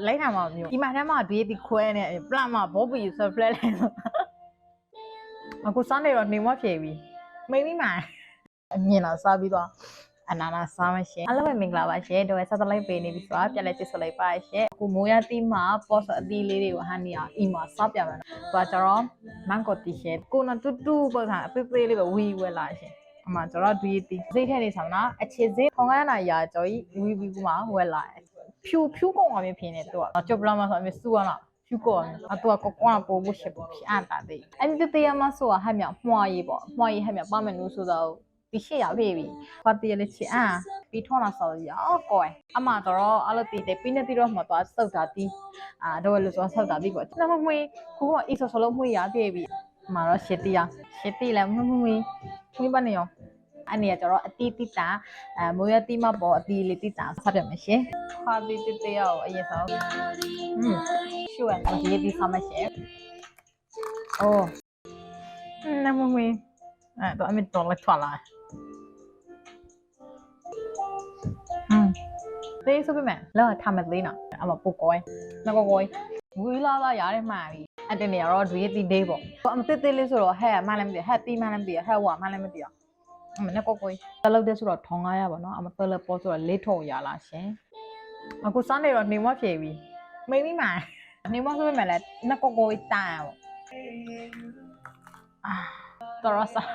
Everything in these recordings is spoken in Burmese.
လိုက်တာမှမျိုးဒီမှာထဲမှာဒီဒီခွဲနေပလတ်မှာဘောပီဆိုဖလက်လဲအခုစားနေတော့နေမဖြေပြီမိမိမှာအမြင်လာစားပြီးတော့အနာနာစားမရှင်အားလုံးပဲမင်္ဂလာပါရှင်တို့ဆက်သလိုက်ပေးနေပြီဆိုတာပြလက်ချစ်စလိုက်ပါရှင်အခုမိုးရသီးမှာပေါ့စအသီးလေးတွေကိုဟန်နီအောင်အီမှာစားပြမယ်တော့ကျွန်တော်မန်ကိုတီရှယ်ကိုနတူတူပေါ့ခါအပိပိလေးပဲဝီဝဲလာရှင်အမှကျွန်တော်ဒီတီစိတ်ထဲနေဆောင်တာအခြေစိခေါင်းကနာရာကြော်ကြီးဝီကမှာဝဲလာဖြူကုန်အောင်ဖြစ်နေတော့ကြော်ပလာမှာဆိုအမေစူရနာဖြူကုန်အတော့ကောကွာပို့ဖို့ရှိဖို့ဖြစ်အပ်တာတဲ့အဲ့ဒီတေးရမဆိုတာဟမ်းမြောက်မှွားရေးပေါ့မှွားရေးဟမ်းမြောက်ပါမယ်လို့ဆိုတော့ဒီရှေ့ရပြီပါတီလေးချာပြီးထောင်းလာဆော်ရအော်ကိုအမတော့အလို့တီးတယ်ပြီးနေတီတော့မှတော့စောက်တာတီးတော့လို့ဆိုဆောက်တာတီးပေါ့ကျွန်တော်မွေးခုကအီဆိုဆိုလို့မွေးရပြီအမတော့ရှစ်တီလည်းမွေးပါနေရောအနေကကျတော့အတီးတိတာမိုးရတီးမပေါ်အတီးလေးတိတာဆက်ပြမယ်ရှင်ခါတီးတေးရောအရင်ဆုံးရှူရအောင်ဒီဒီဆက်မယ်ရှင်အိုးနမမီတော့အမေတော့လက်ထွာလာတေးဆိုပြမယ်လောထားမသေးနော်အမပုတ်ကိုငါကိုဝီလာလာရတယ်မှာပြီအဲ့တနေ့ကတော့ဒီတီးဒေးပေါ့အမတေးလေးဆိုတော့ဟဲ့မှလည်းမသိဟဲ့တီးမှလည်းမသိဟဲ့ဝါမှလည်းမသိအမနဲ့ကိုတလောက်တဲ့ဆိုတော့ထောင်းကားရပါတော့အမတလက်ပေါ်ဆိုတော့လေးထုံရလာရှင်အခုစားနေတော့နေမဖြေပြီမိမိမှာနေမဆိုပေမဲ့လည်းနကိုတာတော့စား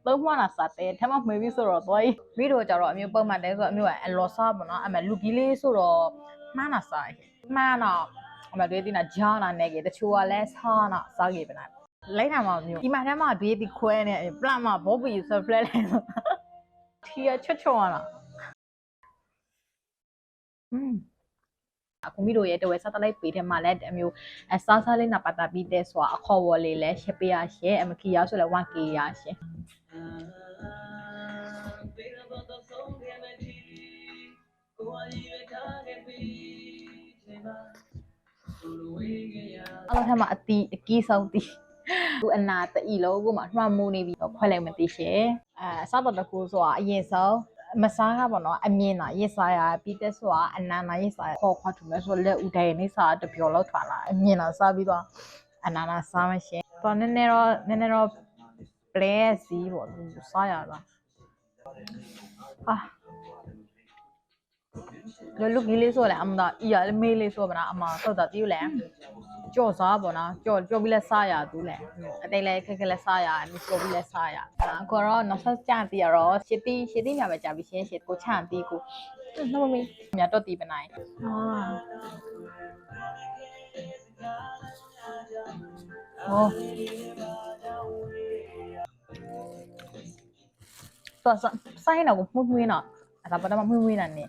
တော့မှလာစားတယ်ထမမေးပြီဆိုတော့တော့ဗီဒီယိုကြတော့အမျိုးပုံမှန်တဲဆိုတော့အမျိုးကအလောစားပေါ့နော်အမလူကြီးလေးဆိုတော့မှားနာစားမှားတော့အမတွေးတင်တာဂျာနာနေကေတချို့ကလည်းစားနာစားကေပဲလားလိုက်တာမှမျိုးဒီမှာထဲမှာဒီဒီခွဲနေပလတ်မှာဘောပီဆိုဖလက်လဲထီရချွတ်ချွတ်ရတာအခုမိတို့ရဲ့တဝဲစားတလိုက်ပေးတယ်မှာလည်းအမျိုးအစားစားလေးနာပါတာပြီးတဲ့ဆိုတာအခေါ်ဝေါ်လေးလဲရှက်ပေးရရှင်အမကီရဆိုလဲ 1k ရရှင်အဲ့ထမှာအတီးအကီးဆောင်တီးသူအနာတအီလို့ကိုမှနှွှမ်းမိုးနေပြီးတော့ခွဲလိုက်မသိရှင်စားတော့တကူဆိုတာအရင်ဆုံးမစားကပေါ့နော်အမြင်တာရစ်စားရပြီးတဲ့ဆိုတာအနာနာရစ်စားခေါ်ခွာထူမဲ့ဆိုလက်ဦးတိုင်းနေစားတပြောလောက်ထွာလာအမြင်တာစားပြီးတော့အနာနာစားမရှင်တော့နည်းနည်းတော့ပလဲစီပေါ့သူစားရတာလူကြီးလေးဆိုလဲအမသာအီရမေးလေးဆိုပါလားအမဆောက်တာတီးလဲကြော်စားပေါ့နော်ကြော်ပြီးလဲစားရသူလဲအတိတ်လဲခက်ခက်လဲစားရကြော်ပြီးလဲစားရအခုတော့နောက်ဆက်ကြတီးရတော့ရှစ်တီးမြပဲကြာပြီရှစ်ကိုချန်တီးကိုနှမမေးမြတော့တီးပနိုင်တော့ဆိုင်တော့မှုနော်အဲ့ဒါပတ်တော့မှုနာနေ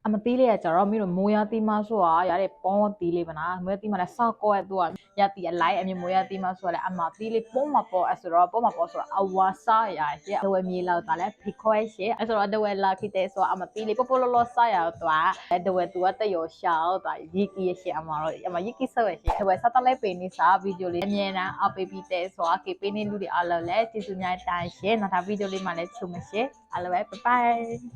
အမတီးလေးကကြတော့မြို့မိုးရသီးမဆိုတာရတဲ့ပေါင်းတီးလေးပါနော်မိုးရသီးမလည်းစောက်ကောသူကရတီအလိုက်အမြမိုးရသီးမဆိုတာလည်းအမတီးလေးပုံမပေါ်အဆိုတော့ပုံမပေါ်ဆိုတာအဝါစားရရဲ့ဒဝဲမြေလောက်တာလည်းဖိခွဲရှေအဆိုတော့ဒဝဲလာခိတဲ့ဆိုအမတီးလေးပလောစားရတော့ဒဝဲသူကတရောရှောက်တာရီကီရှေအမတော့အမရီကီဆောရှေဒဝဲစားတလိုက်ပေးနေစားဗီဒီယိုလေးအမြဲတမ်းအပေးပြီးတဲ့ဆိုတာကေပေးနေလူတွေအားလုံးလည်းကျေးဇူးများတိုင်ရှေနောက်ထပ်ဗီဒီယိုလေးမှလည်းချုံမရှေအားလုံးပဲဘိုင်